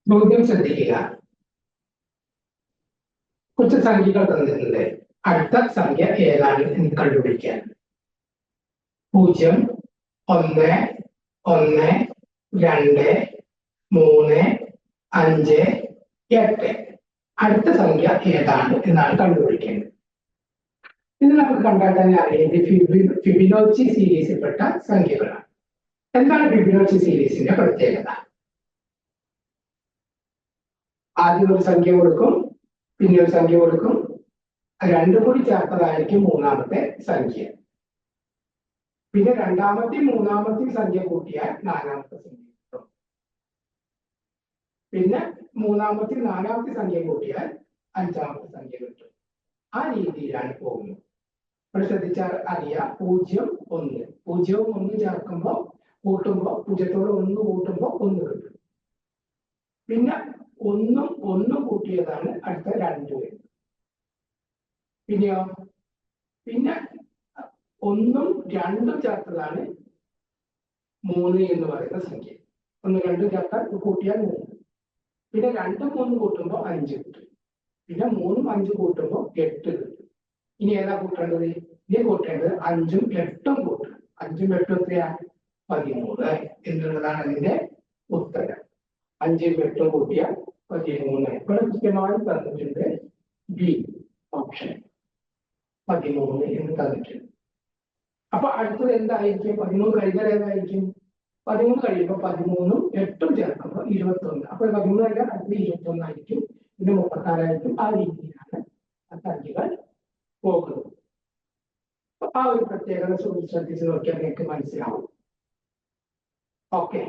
ചോദ്യം ശ്രദ്ധിക്കുക. കുറച്ച് സംഖ്യകൾ തന്നിട്ടുണ്ട്. അടുത്ത സംഖ്യ ഏതാണ് എന്ന് കണ്ടുപിടിക്കാൻ. 0, 1, 1, 2, 3, 5, 8. അടുത്ത സംഖ്യ ഏതാണ് എന്നാണ് കണ്ടുപിടിക്കേണ്ടത്. ഇത് നമുക്ക് കണ്ടാൽ തന്നെ അറിയാം, ഫിബിനോച്ചി സീരീസിൽപ്പെട്ട സംഖ്യകളാണ്. എന്താണ് ഫിബിനോച്ചി സീരീസിന്റെ പ്രത്യേകത? ആദ്യം ഒരു സംഖ്യ കൊടുക്കും, പിന്നെ ഒരു സംഖ്യ കൊടുക്കും, രണ്ടും കൂടി ചേർത്തതായിരിക്കും മൂന്നാമത്തെ സംഖ്യ. പിന്നെ രണ്ടാമത്തെയും മൂന്നാമത്തെയും സംഖ്യ കൂട്ടിയാൽ നാലാമത്തെ സംഖ്യ കിട്ടും. പിന്നെ മൂന്നാമത്തെയും നാലാമത്തെ സംഖ്യ കൂട്ടിയാൽ അഞ്ചാമത്തെ സംഖ്യ കിട്ടും. ആ രീതിയിലാണ് പോകുന്നത്. ഇവിടെ ശ്രദ്ധിച്ചാൽ അറിയാം, 0, 1. 0 1 ചേർക്കുമ്പോൾ കൂട്ടുമ്പോൾ 0 1 കൂട്ടുമ്പോൾ 1 കിട്ടും. പിന്നെ 1 1 കൂട്ടിയതാണ് അടുത്ത 2 വരുന്നത്. പിന്നെയോ പിന്നെ 1 2 ചേർത്തതാണ് 3 എന്ന് പറയുന്ന സംഖ്യ. 1 2 ചേർത്താൽ കൂട്ടിയാൽ 3. പിന്നെ 2 3 കൂട്ടുമ്പോൾ 5 കിട്ടും. പിന്നെ 3 5 കൂട്ടുമ്പോൾ 8 കിട്ടും. ഇനി ഏതാ കൂട്ടേണ്ടത്? ഇനി കൂട്ടേണ്ടത് 5ഉം 8ഉം കൂട്ടണം. 5ഉം 8ഉം എത്രയാ? 13 എന്നുള്ളതാണ് അതിന്റെ ഉത്തരം. 5ഉം 8ഉം കൂട്ടിയാൽ 13. ഇവിടെ കൃത്യമായി തന്നിട്ടുണ്ട് ബി ഓപ്ഷൻ 13 എന്ന് തന്നിട്ടുണ്ട്. അപ്പൊ അടുത്തത് എന്തായിരിക്കും? 13 കഴിഞ്ഞാൽ ഏതായിരിക്കും? 13 കഴിയുമ്പോൾ 13ഉം 8ഉം ചേർക്കുമ്പോൾ 21. അപ്പൊ 13 കഴിഞ്ഞാൽ അടുത്തത് 21 ആയിരിക്കും. പിന്നെ 36 ആയിരിക്കും. ആ രീതിയിലാണ് ആ സംഖ്യകൾ പോകുന്നത്. ആ ഒരു പ്രത്യേകത ശ്രദ്ധിച്ച് നോക്കിയാൽ നിങ്ങൾക്ക് മനസ്സിലാവും. ഓക്കെ.